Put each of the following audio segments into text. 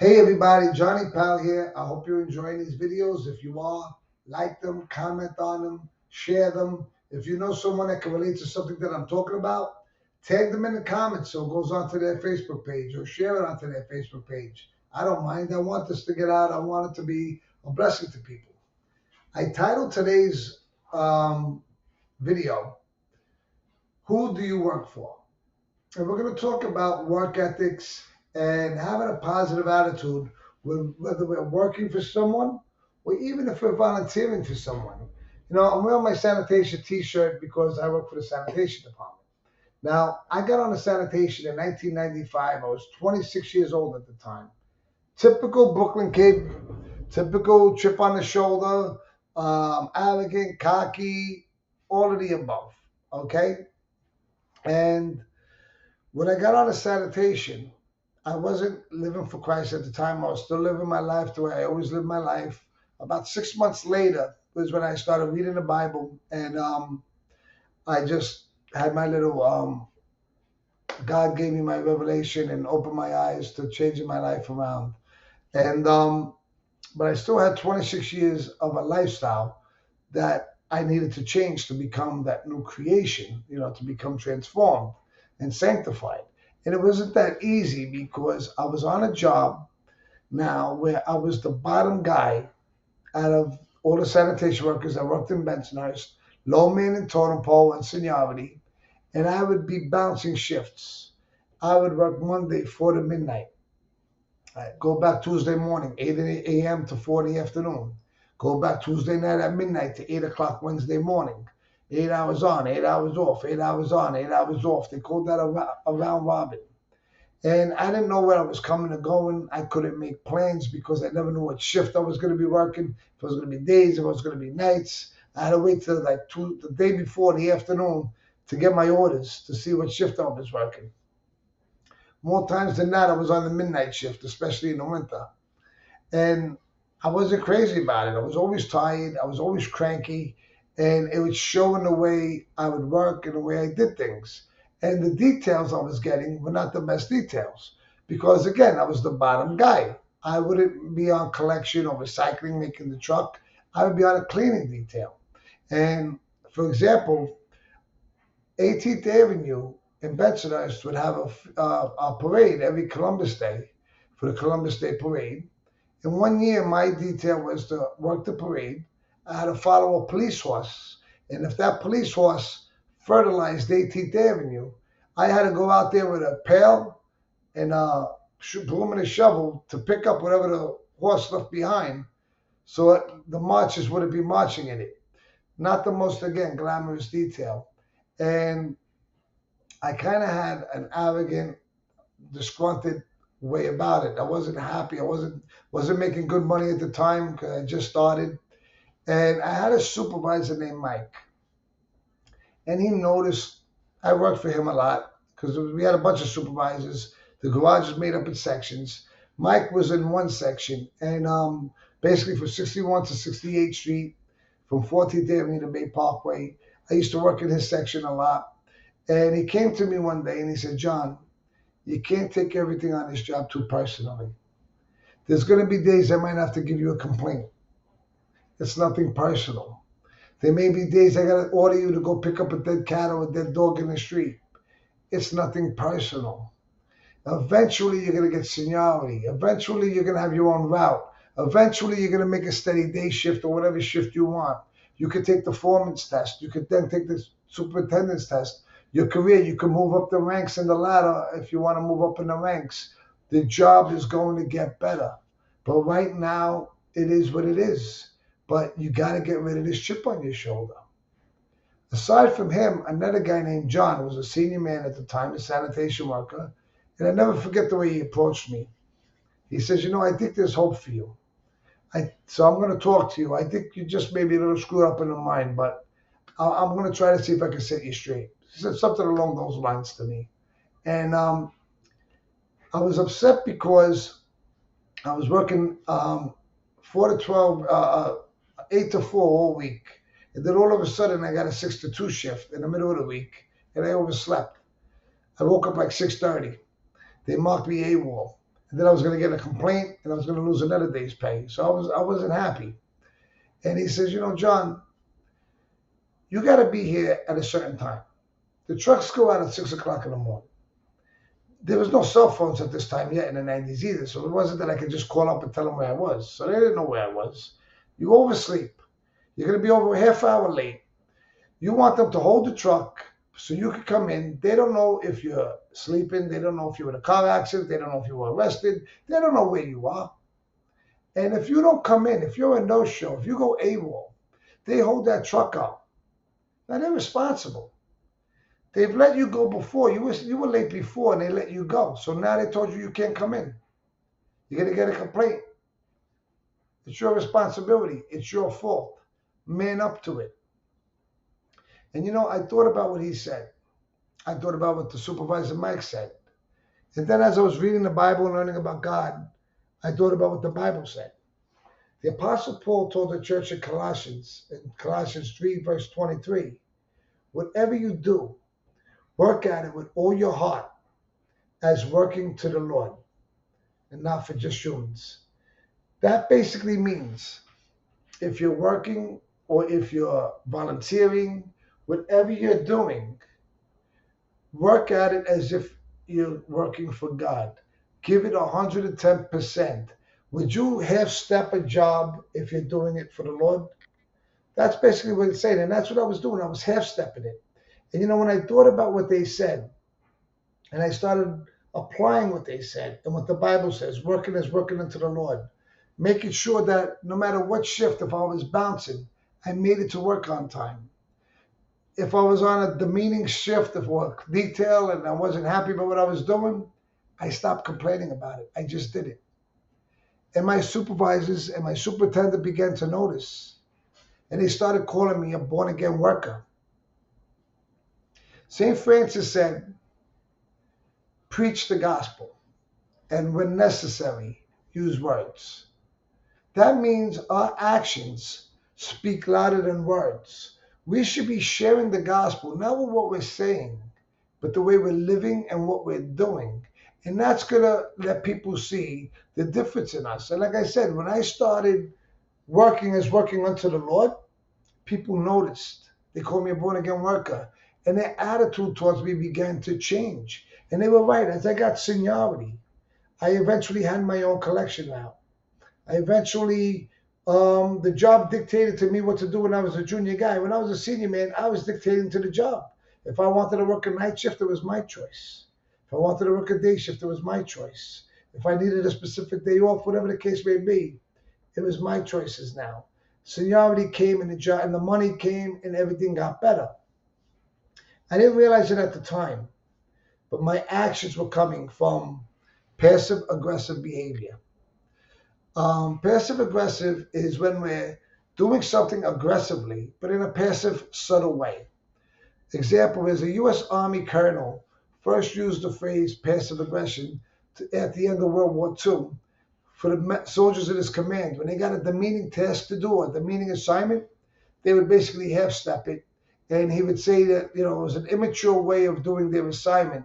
Hey everybody, Johnny Pal here. I hope you're enjoying these videos. If you are, like them, comment on them, share them. If you know someone that can relate to something that I'm talking about, tag them in the comments so it goes onto their Facebook page or share it onto their Facebook page. I don't mind. I want this to get out. I want it to be a blessing to people. I titled today's video, Who Do You Work For? And we're going to talk about work ethics and having a positive attitude, whether we're working for someone or even if we're volunteering for someone. You know, I'm wearing my sanitation t-shirt because I work for the sanitation department. Now, I got on the sanitation in 1995. I was 26 years old at the time. Typical Brooklyn kid, typical chip on the shoulder, arrogant, cocky, all of the above. Okay? And when I got out of sanitation, I wasn't living for Christ at the time. I was still living my life the way I always lived my life. About 6 months later was when I started reading the Bible, and I just had my little God gave me my revelation and opened my eyes to changing my life around. And but I still had 26 years of a lifestyle that I needed to change to become that new creation, to become transformed and sanctified. And it wasn't that easy because I was on a job now where I was the bottom guy out of all the sanitation workers that worked in Bensonhurst, low man in totem pole and seniority, and I would be bouncing shifts. I would work Monday 4 to midnight. I'd go back Tuesday morning, 8 a.m. to 4 in the afternoon. Go back Tuesday night at midnight to 8 o'clock Wednesday morning. 8 hours on, 8 hours off, 8 hours on, 8 hours off. They called that a round robin. And I didn't know where I was coming or going. I couldn't make plans because I never knew what shift I was going to be working. If it was going to be days, if it was going to be nights. I had to wait till like the day before the afternoon to get my orders to see what shift I was working. More times than not, I was on the midnight shift, especially in the winter. And I wasn't crazy about it. I was always tired. I was always cranky. And it would show in the way I would work and the way I did things. And the details I was getting were not the best details. Because again, I was the bottom guy. I wouldn't be on collection or recycling, making the truck. I would be on a cleaning detail. And for example, 18th Avenue in Bensonhurst would have a parade every Columbus Day for the Columbus Day parade. And one year, my detail was to work the parade. I had to follow a police horse. And if that police horse fertilized 18th Avenue, I had to go out there with a pail and a broom and a shovel to pick up whatever the horse left behind so that the marchers wouldn't be marching in it. Not the most, again, glamorous detail. And I kind of had an arrogant, disgruntled way about it. I wasn't happy. I wasn't making good money at the time because I just started. And I had a supervisor named Mike, and he noticed I worked for him a lot because we had a bunch of supervisors. The garage is made up in sections. Mike was in one section, and basically from 61 to 68th Street, from 14th Avenue to Bay Parkway, I used to work in his section a lot. And he came to me one day and he said, John, you can't take everything on this job too personally. There's going to be days I might have to give you a complaint. It's nothing personal. There may be days I got to order you to go pick up a dead cat or a dead dog in the street. It's nothing personal. Eventually, you're going to get seniority. Eventually, you're going to have your own route. Eventually, you're going to make a steady day shift or whatever shift you want. You could take the foreman's test. You could then take the superintendent's test. Your career, you can move up the ranks in the ladder if you want to move up in the ranks. The job is going to get better. But right now, it is what it is. But you got to get rid of this chip on your shoulder. Aside from him, another guy named John was a senior man at the time, a sanitation worker. And I never forget the way he approached me. He says, I think there's hope for you. So I'm going to talk to you. I think you just maybe a little screwed up in the mind, but I'm going to try to see if I can set you straight. He said something along those lines to me. And I was upset because I was working 4 to 12, 8 to 4 all week. And then all of a sudden I got a 6 to 2 shift in the middle of the week, and I overslept. I woke up like 6:30. They marked me AWOL. And then I was going to get a complaint, and I was going to lose another day's pay. So I wasn't happy. And he says, John, you got to be here at a certain time. The trucks go out at 6 o'clock in the morning. There was no cell phones at this time yet in the 90s either, so it wasn't that I could just call up and tell them where I was. So they didn't know where I was. You oversleep. You're going to be over a half hour late. You want them to hold the truck so you can come in. They don't know if you're sleeping. They don't know if you were in a car accident. They don't know if you were arrested. They don't know where you are. And if you don't come in, if you're a no-show, if you go AWOL, they hold that truck up. Now, they're responsible. They've let you go before. You were late before, and they let you go. So now they told you can't come in. You're going to get a complaint. It's your responsibility. It's your fault. Man up to it. And I thought about what he said. I thought about what the supervisor Mike said. And then as I was reading the Bible and learning about God, I thought about what the Bible said. The Apostle Paul told the church in Colossians 3, verse 23, whatever you do, work at it with all your heart as working to the Lord and not for just humans. That basically means if you're working or if you're volunteering, whatever you're doing, work at it as if you're working for God. Give it 110%. Would you half-step a job if you're doing it for the Lord? That's basically what it's saying, and that's what I was doing. I was half-stepping it. And when I thought about what they said, and I started applying what they said and what the Bible says, working is working unto the Lord, making sure that no matter what shift, if I was bouncing, I made it to work on time. If I was on a demeaning shift of work detail and I wasn't happy about what I was doing, I stopped complaining about it. I just did it. And my supervisors and my superintendent began to notice. And they started calling me a born-again worker. St. Francis said, preach the gospel. And when necessary, use words. That means our actions speak louder than words. We should be sharing the gospel, not with what we're saying, but the way we're living and what we're doing. And that's going to let people see the difference in us. And like I said, when I started working unto the Lord, people noticed. They called me a born-again worker. And their attitude towards me began to change. And they were right. As I got seniority, I eventually had my own collection out. I eventually, the job dictated to me what to do when I was a junior guy. When I was a senior man, I was dictating to the job. If I wanted to work a night shift, it was my choice. If I wanted to work a day shift, it was my choice. If I needed a specific day off, whatever the case may be, it was my choices now. Seniority came and the money came and everything got better. I didn't realize it at the time, but my actions were coming from passive aggressive behavior. Passive aggressive is when we're doing something aggressively, but in a passive, subtle way. Example is a U.S. Army colonel first used the phrase passive aggression at the end of World War II for the soldiers in his command. When they got a demeaning task to do, a demeaning assignment, they would basically half-step it. And he would say that, it was an immature way of doing their assignment.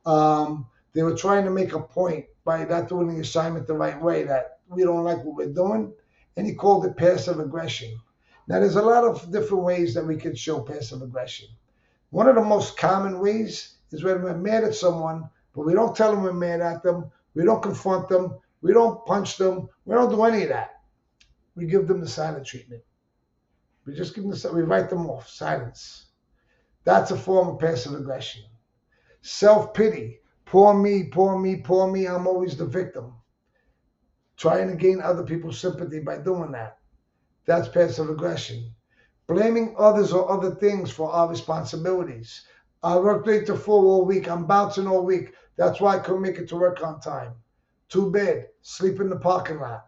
They were trying to make a point by not doing the assignment the right way, that we don't like what we're doing. And he called it passive aggression. Now, there's a lot of different ways that we can show passive aggression. One of the most common ways is when we're mad at someone, but we don't tell them we're mad at them. We don't confront them. We don't punch them. We don't do any of that. We give them the silent treatment. We just give them we write them off. Silence. That's a form of passive aggression. Self-pity. Poor me, poor me, poor me. I'm always the victim. Trying to gain other people's sympathy by doing that. That's passive aggression. Blaming others or other things for our responsibilities. I worked 8 to 4 all week. I'm bouncing all week. That's why I couldn't make it to work on time. Too bad. Sleep in the parking lot.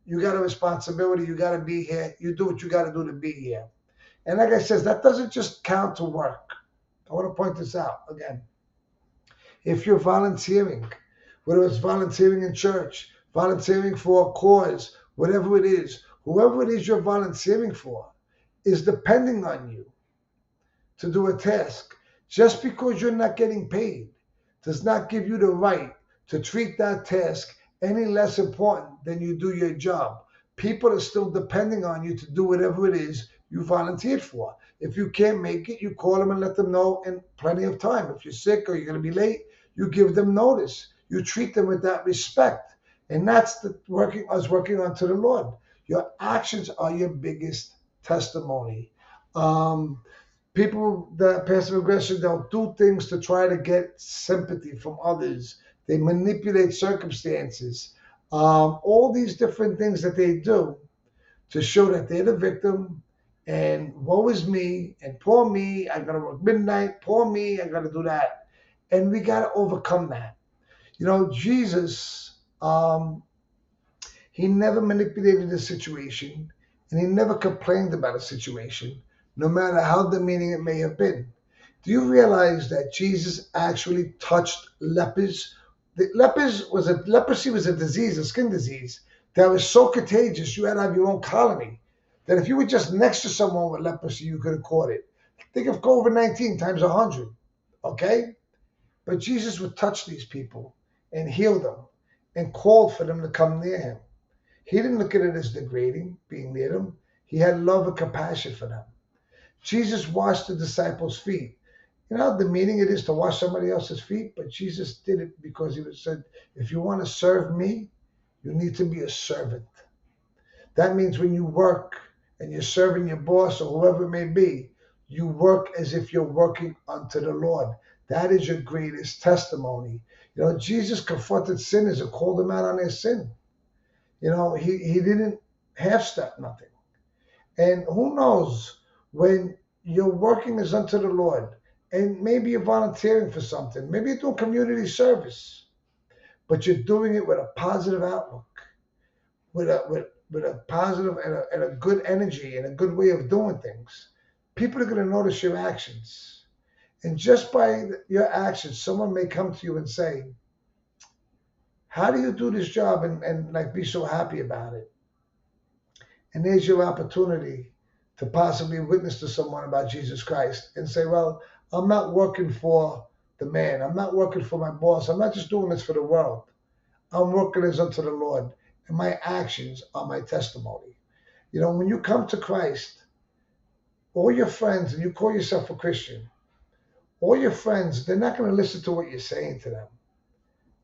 You got a responsibility. You got to be here. You do what you got to do to be here. And like I said, that doesn't just count to work. I want to point this out again. If you're volunteering, whether it's volunteering in church, volunteering for a cause, whatever it is, whoever it is you're volunteering for is depending on you to do a task. Just because you're not getting paid does not give you the right to treat that task any less important than you do your job. People are still depending on you to do whatever it is you volunteered for. If you can't make it, you call them and let them know in plenty of time. If you're sick or you're going to be late, you give them notice. You treat them with that respect. And that's the working onto the Lord. Your actions are your biggest testimony. People that passive aggression, they'll do things to try to get sympathy from others. They manipulate circumstances. All these different things that they do to show that they're the victim and woe is me and poor me, I gotta work midnight, poor me, I gotta do that. And we gotta overcome that. Jesus, he never manipulated the situation and he never complained about a situation, no matter how demeaning it may have been. Do you realize that Jesus actually touched lepers? Leprosy was a disease, a skin disease that was so contagious you had to have your own colony. That if you were just next to someone with leprosy, you could have caught it. Think of COVID-19 times 100. Okay? But Jesus would touch these people and heal them and called for them to come near him. He didn't look at it as degrading, being near them. He had love and compassion for them. Jesus washed the disciples' feet. You know how demeaning it is to wash somebody else's feet? But Jesus did it because he said, if you want to serve me, you need to be a servant. That means when you work and you're serving your boss or whoever it may be, you work as if you're working unto the Lord. That is your greatest testimony. Jesus confronted sinners and called them out on their sin. He didn't half-step nothing. And who knows, when you're working as unto the Lord, and maybe you're volunteering for something, maybe you're doing community service, but you're doing it with a positive outlook, with a positive and a good energy and a good way of doing things. People are going to notice your actions. And just by your actions, someone may come to you and say, how do you do this job and like be so happy about it? And there's your opportunity to possibly witness to someone about Jesus Christ and say, well, I'm not working for the man. I'm not working for my boss. I'm not just doing this for the world. I'm working as unto the Lord. And my actions are my testimony. When you come to Christ, all your friends, and you call yourself a Christian, all your friends, they're not going to listen to what you're saying to them.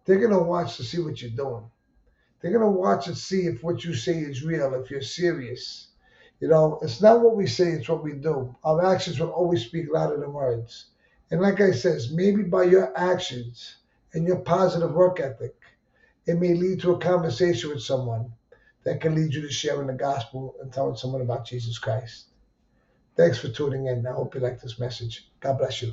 They're going to watch to see what you're doing. They're going to watch and see if what you say is real, if you're serious. It's not what we say, it's what we do. Our actions will always speak louder than words. And like I says, maybe by your actions and your positive work ethic, it may lead to a conversation with someone that can lead you to sharing the gospel and telling someone about Jesus Christ. Thanks for tuning in. I hope you like this message. God bless you.